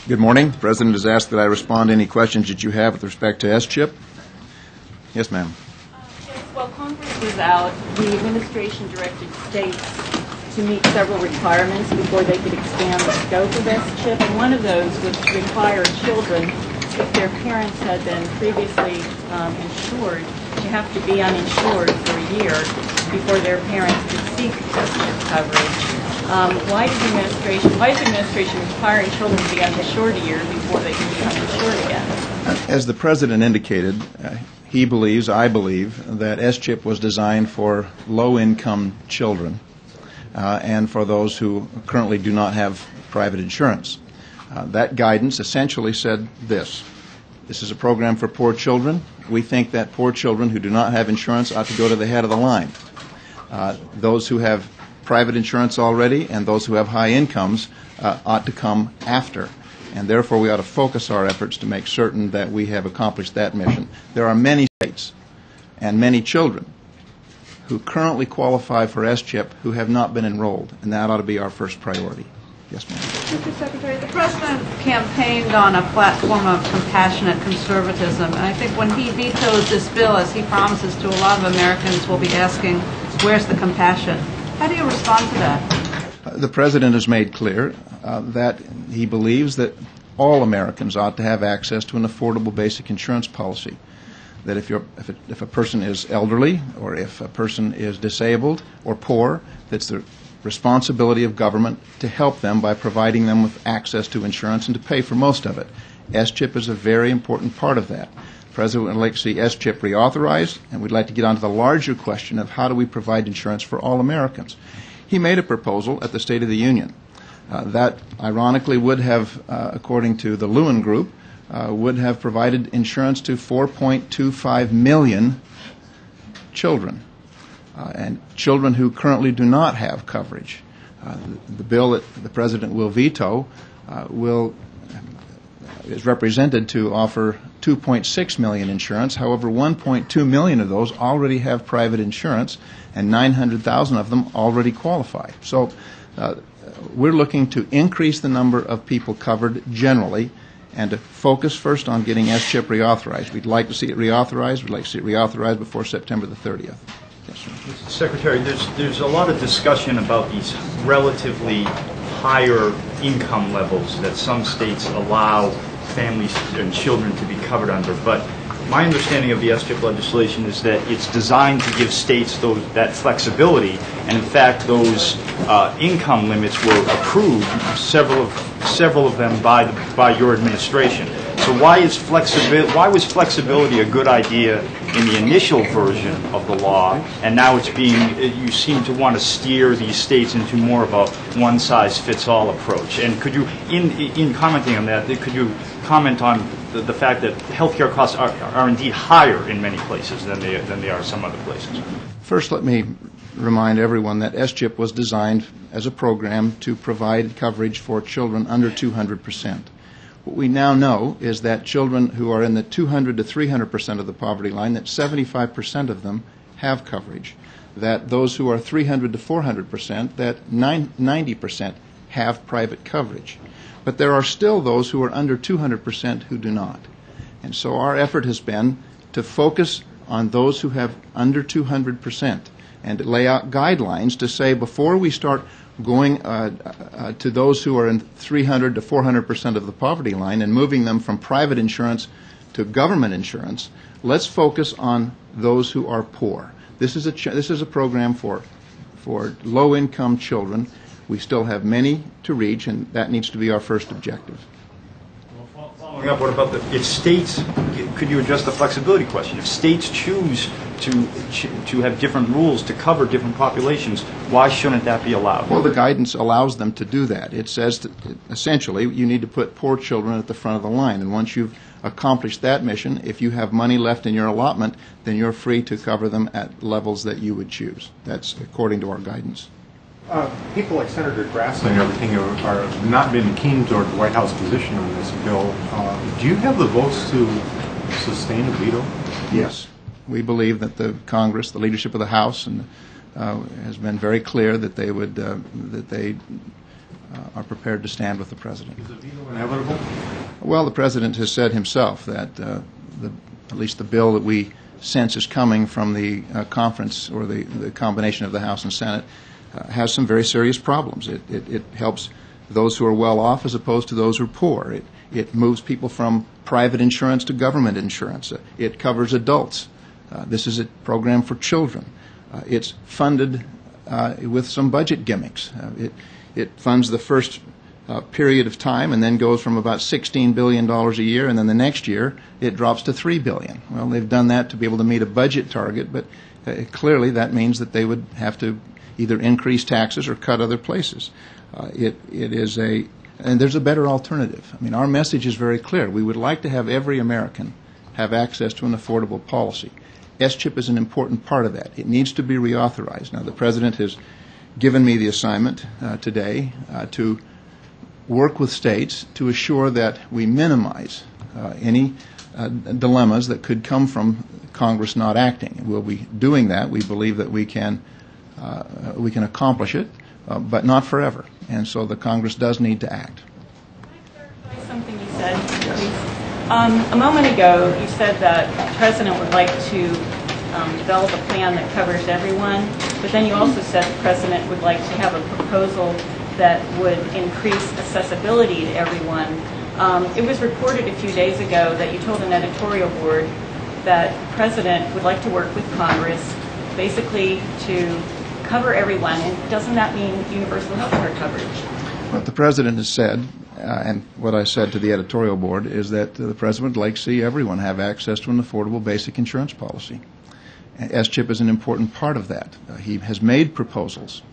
Good morning. The President has asked that I respond to any questions that you have with respect to S-chip. Yes, ma'am. Yes, while Congress was out, the administration directed states to meet several requirements before they could expand the scope of S-chip, and one of those would require children, if their parents had been previously insured, to have to be uninsured for a year before their parents could seek S-chip coverage. Why is the administration requiring children to be uninsured a year before they can be uninsured again? As the President indicated, he believes, I believe, that S-chip was designed for low-income children and for those who currently do not have private insurance. That guidance essentially said this. This is a program for poor children. We think that poor children who do not have insurance ought to go to the head of the line. Those who have private insurance already and those who have high incomes ought to come after. And therefore we ought to focus our efforts to make certain that we have accomplished that mission. There are many states and many children who currently qualify for S-chip who have not been enrolled, and that ought to be our first priority. Yes, ma'am. Mr. Secretary, the President campaigned on a platform of compassionate conservatism, and I think when he vetoes this bill, as he promises to, a lot of Americans will be asking, where's the compassion? How do you respond to that? The President has made clear that he believes that all Americans ought to have access to an affordable basic insurance policy. That if a person is elderly or if a person is disabled or poor, that's the responsibility of government to help them by providing them with access to insurance and to pay for most of it. S-chip is a very important part of that. The President would like to see S-chip reauthorized, and we'd like to get on to the larger question of how do we provide insurance for all Americans. He made a proposal at the State of the Union that ironically would have, according to the Lewin Group, would have provided insurance to 4.25 million children, and children who currently do not have coverage. The bill that the President will veto is represented to offer 2.6 million insurance. However, 1.2 million of those already have private insurance, and 900,000 of them already qualify. So we're looking to increase the number of people covered generally and to focus first on getting S-chip reauthorized. We'd like to see it reauthorized. We'd like to see it reauthorized before September the 30th. Yes, sir. Mr. Secretary, there's a lot of discussion about these relatively higher income levels that some states allow families and children to be covered under. But my understanding of the S-chip legislation is that it's designed to give states that flexibility, and in fact those income limits were approved, several of them by your administration. So why was flexibility a good idea in the initial version of the law, and now you seem to want to steer these states into more of a one-size-fits-all approach? And could you, in commenting on that, could you comment on the fact that healthcare costs are indeed higher in many places than they are some other places? First, let me remind everyone that S-chip was designed as a program to provide coverage for children under 200%. What we now know is that children who are in the 200 to 300% of the poverty line, that 75% of them have coverage. That those who are 300 to 400%, that 90% have private coverage. But there are still those who are under 200% who do not. And so our effort has been to focus on those who have under 200% and to lay out guidelines to say before we start going to those who are in 300 to 400% of the poverty line and moving them from private insurance to government insurance, let's focus on those who are poor. This is a program for low-income children. We still have many to reach, and that needs to be our first objective. Well, following up, what about if states, could you address the flexibility question? If states choose to have different rules to cover different populations, why shouldn't that be allowed? Well, the guidance allows them to do that. It says that essentially you need to put poor children at the front of the line, and once you've accomplished that mission, if you have money left in your allotment, then you're free to cover them at levels that you would choose. That's according to our guidance. People like Senator Grassley and everything are not been keen toward the White House position on this bill. Do you have the votes to sustain a veto? Yes. We believe that the Congress, the leadership of the House, and has been very clear that they would are prepared to stand with the President. Is a veto inevitable? Well, the President has said himself that at least the bill that we sense is coming from the conference or the combination of the House and Senate has some very serious problems. It helps those who are well off as opposed to those who are poor. It moves people from private insurance to government insurance. It covers adults. This is a program for children. It's funded with some budget gimmicks. It funds the first period of time and then goes from about $16 billion a year, and then the next year it drops to $3 billion. Well, they've done that to be able to meet a budget target, but clearly that means that they would have to either increase taxes or cut other places. And there's a better alternative. I mean, our message is very clear. We would like to have every American have access to an affordable policy. S-CHIP is an important part of that. It needs to be reauthorized. Now, the President has given me the assignment today to work with states to assure that we minimize any dilemmas that could come from Congress not acting. We'll be doing that. We believe that we can accomplish it, but not forever. And so the Congress does need to act. Can I clarify something you said, please? A moment ago, you said that the President would like to develop a plan that covers everyone, but then you also said the President would like to have a proposal that would increase accessibility to everyone. It was reported a few days ago that you told an editorial board that the President would like to work with Congress basically to cover everyone, and doesn't that mean universal health care coverage? What the President has said, and what I said to the editorial board, is that the President would like to see everyone have access to an affordable basic insurance policy. S-CHIP is an important part of that. He has made proposals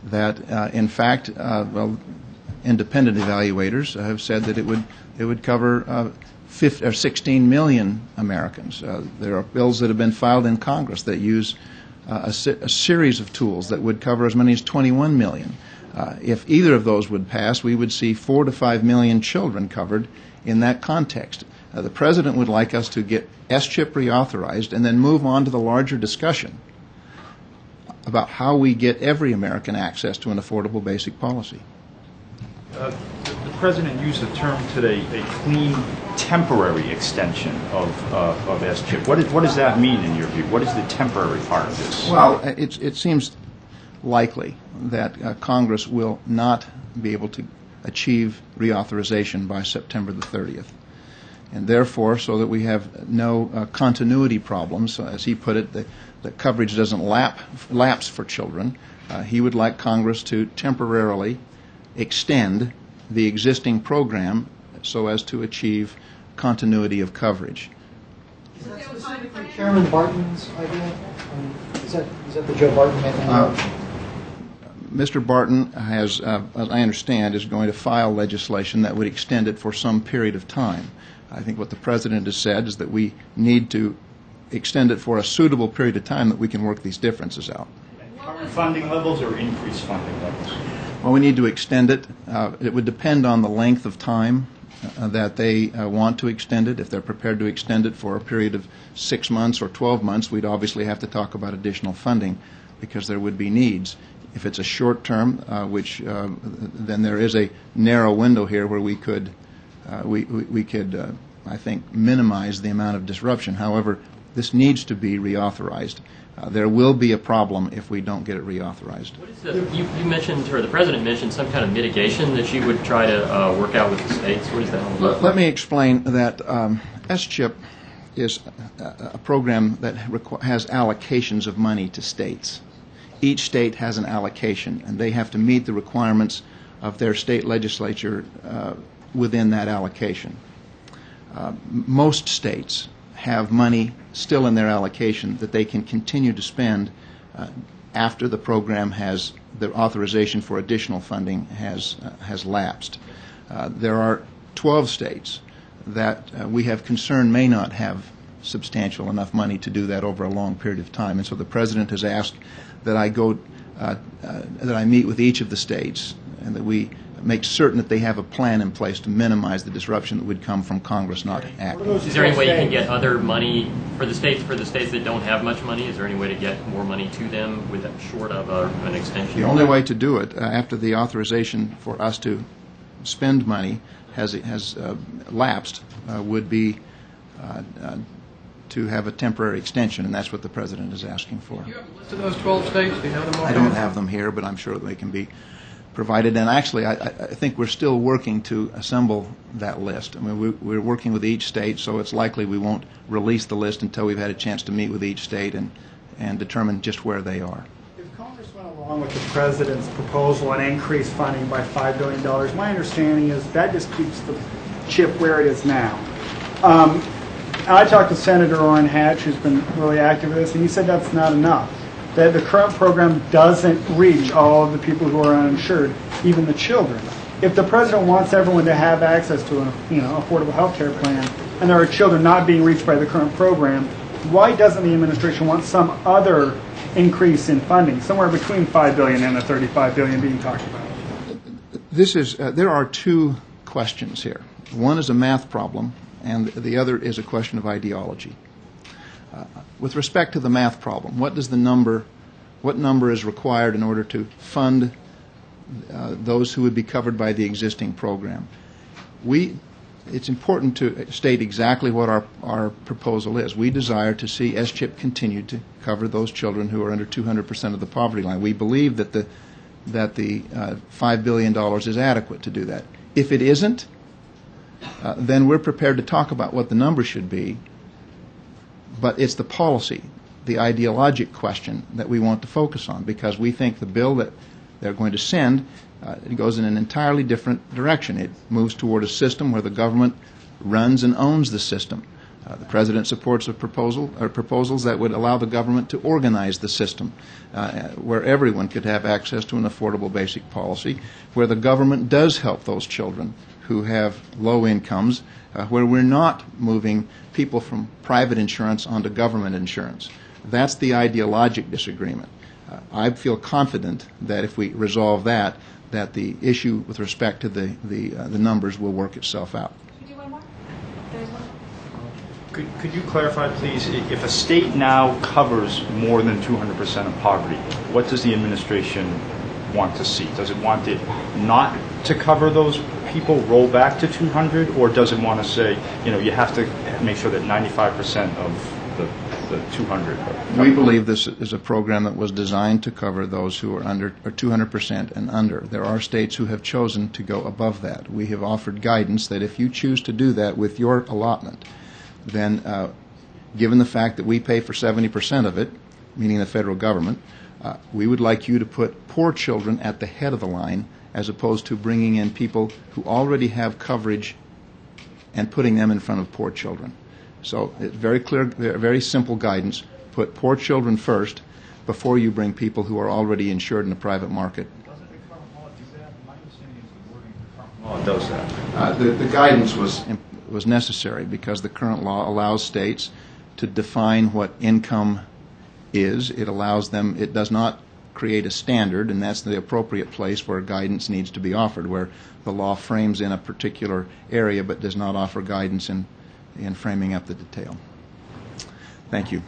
that, in fact, independent evaluators have said that it would cover 16 million Americans. There are bills that have been filed in Congress that use a series of tools that would cover as many as 21 million. If either of those would pass, we would see 4 to 5 million children covered in that context. The President would like us to get S-CHIP reauthorized and then move on to the larger discussion about how we get every American access to an affordable basic policy. The President used the term today, a clean temporary extension of S-CHIP. What does that mean in your view? What is the temporary part of this? Well, it seems likely that Congress will not be able to achieve reauthorization by September the 30th. And therefore, so that we have no continuity problems, as he put it, the coverage doesn't lapse for children, he would like Congress to temporarily extend the existing program so as to achieve continuity of coverage. Is that specifically Chairman Barton's idea? Is that the Joe Barton method? Mr. Barton has, as I understand, is going to file legislation that would extend it for some period of time. I think what the President has said is that we need to extend it for a suitable period of time that we can work these differences out. Current funding levels or increased funding levels? Well, we need to extend it. It would depend on the length of time that they want to extend it. If they're prepared to extend it for a period of 6 months or 12 months, we'd obviously have to talk about additional funding because there would be needs. If it's a short term, then there is a narrow window here where we could, I think, minimize the amount of disruption. However, this needs to be reauthorized. There will be a problem if we don't get it reauthorized. What is you mentioned, or the President mentioned, some kind of mitigation that you would try to work out with the states. What is that all about? Let me explain that S-CHIP is a program that has allocations of money to states. Each state has an allocation, and they have to meet the requirements of their state legislature within that allocation. Most states have money still in their allocation that they can continue to spend after the program has, the authorization for additional funding has lapsed. There are 12 states that we have concern may not have substantial enough money to do that over a long period of time, and so the President has asked that I go that I meet with each of the states and that we make certain that they have a plan in place to minimize the disruption that would come from Congress not acting. Is there any way you can get other money for the states that don't have much money? Is there any way to get more money to them with short of an extension? The only way to do it after the authorization for us to spend money has lapsed would be to have a temporary extension, and that's what the President is asking for. Do you have a list of those 12 states? Do you have them all? I don't have them here, but I'm sure they can be provided. And actually, I think we're still working to assemble that list. I mean, we're working with each state, so it's likely we won't release the list until we've had a chance to meet with each state and determine just where they are. If Congress went along with the President's proposal and increased funding by $5 billion, my understanding is that just keeps the chip where it is now. I talked to Senator Orrin Hatch, who's been really active with this, and he said that's not enough. That the current program doesn't reach all of the people who are uninsured, even the children. If the President wants everyone to have access to an affordable health care plan, and there are children not being reached by the current program, why doesn't the administration want some other increase in funding, somewhere between $5 billion and the $35 billion being talked about? There are two questions here. One is a math problem, and the other is a question of ideology. With respect to the math problem, what number is required in order to fund those who would be covered by the existing program? It's important to state exactly what our proposal is. We desire to see SCHIP continue to cover those children who are under 200% of the poverty line. We believe that the $5 billion is adequate to do that. If it isn't, then we're prepared to talk about what the number should be, but it's the policy, the ideologic question that we want to focus on, because we think the bill that they're going to send it goes in an entirely different direction. It moves toward a system where the government runs and owns the system. The President supports proposals that would allow the government to organize the system, where everyone could have access to an affordable basic policy, where the government does help those children who have low incomes, where we're not moving people from private insurance onto government insurance. That's the ideologic disagreement. I feel confident that if we resolve that the issue with respect to the numbers will work itself out. Could you clarify, please, if a state now covers more than 200% of poverty, what does the administration want to see? Does it want it not to cover those people, roll back to 200, or does it want to say, you have to make sure that 95% of the 200 are covered? We believe this is a program that was designed to cover those who are under or 200% and under. There are states who have chosen to go above that. We have offered guidance that if you choose to do that with your allotment, then given the fact that we pay for 70% of it, meaning the federal government, we would like you to put poor children at the head of the line as opposed to bringing in people who already have coverage and putting them in front of poor children. So it's very clear, very simple guidance. Put poor children first before you bring people who are already insured in the private market. Doesn't the current law do that? My understanding is the wording of the current law Oh, it does that. The guidance was necessary because the current law allows states to define what income is. It allows them, it does not create a standard, and that's the appropriate place where guidance needs to be offered, where the law frames in a particular area but does not offer guidance in framing up the detail. Thank you.